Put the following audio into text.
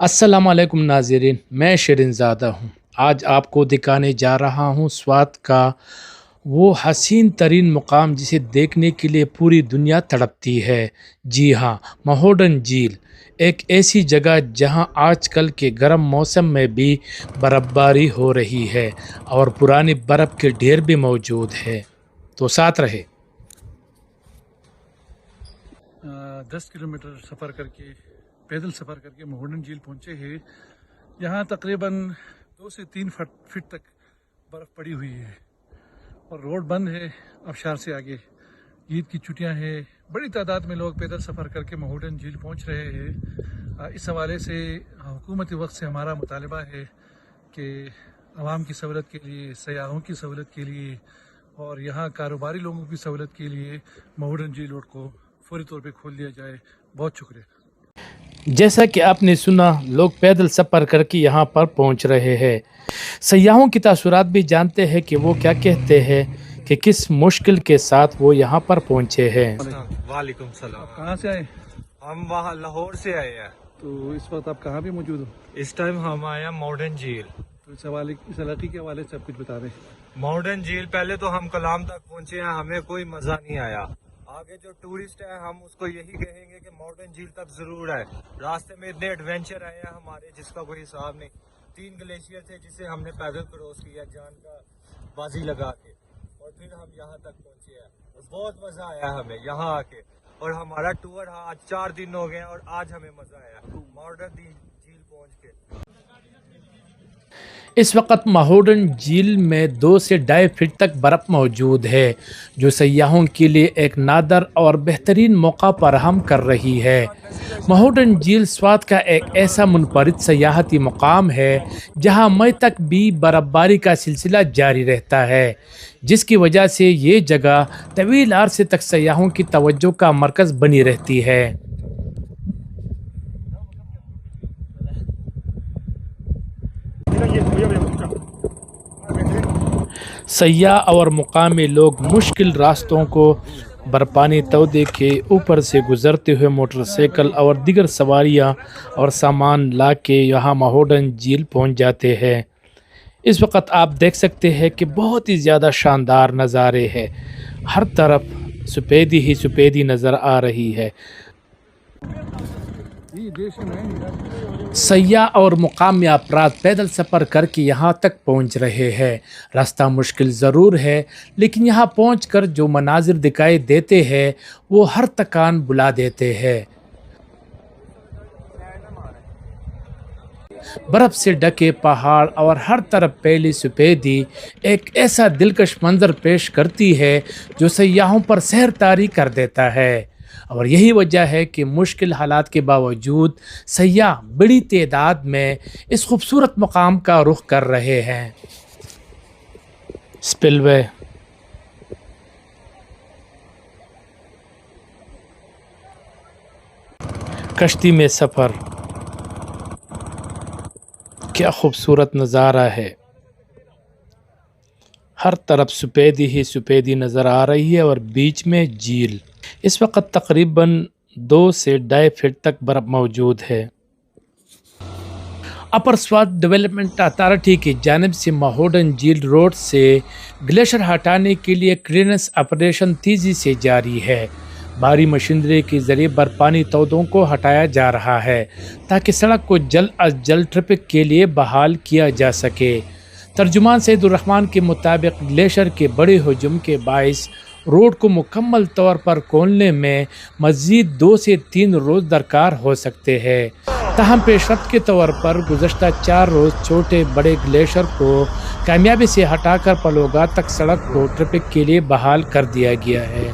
अस्सलाम वालेकुम नाज़रीन, मैं शिरीन ज़ादा हूँ। आज आपको दिखाने जा रहा हूँ स्वात का वो हसीन तरीन मुकाम जिसे देखने के लिए पूरी दुनिया तड़पती है। जी हाँ, महोडन झील, एक ऐसी जगह जहाँ आजकल के गर्म मौसम में भी बर्फ़बारी हो रही है और पुरानी बर्फ़ के ढेर भी मौजूद है। तो साथ रहे। 10 किलोमीटर सफ़र करके पैदल सफ़र करके महोडन झील पहुँचे हैं। यहाँ तकरीबन 2 से 3 फीट तक बर्फ़ पड़ी हुई है और रोड बंद है। अबशार से आगे ईद की छुट्टियाँ हैं, बड़ी तादाद में लोग पैदल सफ़र करके महोडन झील पहुँच रहे हैं। इस हवाले से हुकूमती वक्त से हमारा मुतालबा है कि आवाम की सहूलत के लिए, सयाहों की सहूलत के लिए और यहाँ कारोबारी लोगों की सहूलत के लिए महोडन झील रोड को फौरी तौर पे खोल दिया जाए। बहुत शुक्रिया। जैसा कि आपने सुना, लोग पैदल सफ़र करके यहाँ पर पहुँच रहे हैं। सयाहों की तासुरात भी जानते हैं कि वो क्या कहते हैं कि किस मुश्किल के साथ वो यहाँ पर पहुँचे हैं। वालेकुम सलाम। कहाँ से आए? हम वहाँ लाहौर से आए हैं। तो इस वक्त आप कहाँ पे मौजूद हो? इस टाइम हम आए हैं महोडन झील। तो इस इलाके के हवाले से आप कुछ बता दें। महोडन झील पहले तो हम कलाम तक पहुँचे हैं, हमें कोई मजा नहीं आया। आगे जो टूरिस्ट है हम उसको यही कहेंगे कि महोडन झील तक जरूर आए। रास्ते में इतने एडवेंचर आए हैं हमारे जिसका कोई हिसाब नहीं। 3 ग्लेशियर थे जिसे हमने पैदल क्रॉस किया जान का बाजी लगा के, और फिर हम यहाँ तक पहुँचे हैं। बहुत मजा आया हमें यहाँ आके, और हमारा टूर आज 4 दिन हो गए और आज हमें मजा आया महोडन झील पहुँच के। इस वक्त महोडन झील में 2 से 2.5 फीट तक बर्फ़ मौजूद है, जो सयाहों के लिए एक नादर और बेहतरीन मौका फराहम कर रही है। महोडन झील स्वात का एक ऐसा मुनफरिद सयाहती मुकाम है जहां मई तक भी बर्फ़बारी का सिलसिला जारी रहता है, जिसकी वजह से ये जगह तवील अरसे तक सयाहों की तवज्जो का मरकज़ बनी रहती है। सयाह और मुकामी लोग मुश्किल रास्तों को बर्फ़ानी तौदे के ऊपर से गुज़रते हुए मोटरसाइकिल और दीगर सवारियां और सामान ला के यहाँ महोडन झील पहुँच जाते हैं। इस वक्त आप देख सकते हैं कि बहुत ही ज़्यादा शानदार नज़ारे हैं। हर तरफ सफ़ेदी ही सफ़ेदी नज़र आ रही है। सयाह और मुकामी अफराद पैदल सफ़र करके यहाँ तक पहुँच रहे हैं। रास्ता मुश्किल ज़रूर है, लेकिन यहाँ पहुँचकर जो मनाजिर दिखाई देते हैं वो हर तकान बुला देते हैं। बर्फ़ से ढके पहाड़ और हर तरफ फैली सफ़ेदी एक ऐसा दिलकश मंजर पेश करती है जो सयाहों पर सहर तारी कर देता है। और यही वजह है कि मुश्किल हालात के बावजूद सयाह बड़ी तादाद में इस खूबसूरत मकाम का रुख कर रहे हैं। स्पिलवे, कश्ती में सफ़र, क्या खूबसूरत नज़ारा है। हर तरफ सफ़ेदी ही सफ़ेदी नज़र आ रही है और बीच में झील। इस वक्त तकरीबन 2 से 2.5 फीट तक बर्फ़ मौजूद है। अपर स्वात डेवलपमेंट अथॉरिटी की जानिब से महोडन झील रोड से ग्लेशियर हटाने के लिए क्लीयरेंस ऑपरेशन तेज़ी से जारी है। भारी मशीनरी के ज़रिए बर्फ़ानी तौदों को हटाया जा रहा है ताकि सड़क को जल्द अज जल्द ट्रैफिक के लिए बहाल किया जा सके। तर्जुमान सईदुर रहमान के मुताबिक ग्लेशियर के बड़े हुजूम के बाइस रोड को मुकम्मल तौर पर खोलने में मज़ीद 2 से 3 रोज़ दरकार हो सकते हैं। ताहम पेशरफ्त के तौर पर गुज़श्ता 4 रोज़ छोटे बड़े ग्लेशियर को कामयाबी से हटाकर पलोगा तक सड़क को ट्रैफिक के लिए बहाल कर दिया गया है।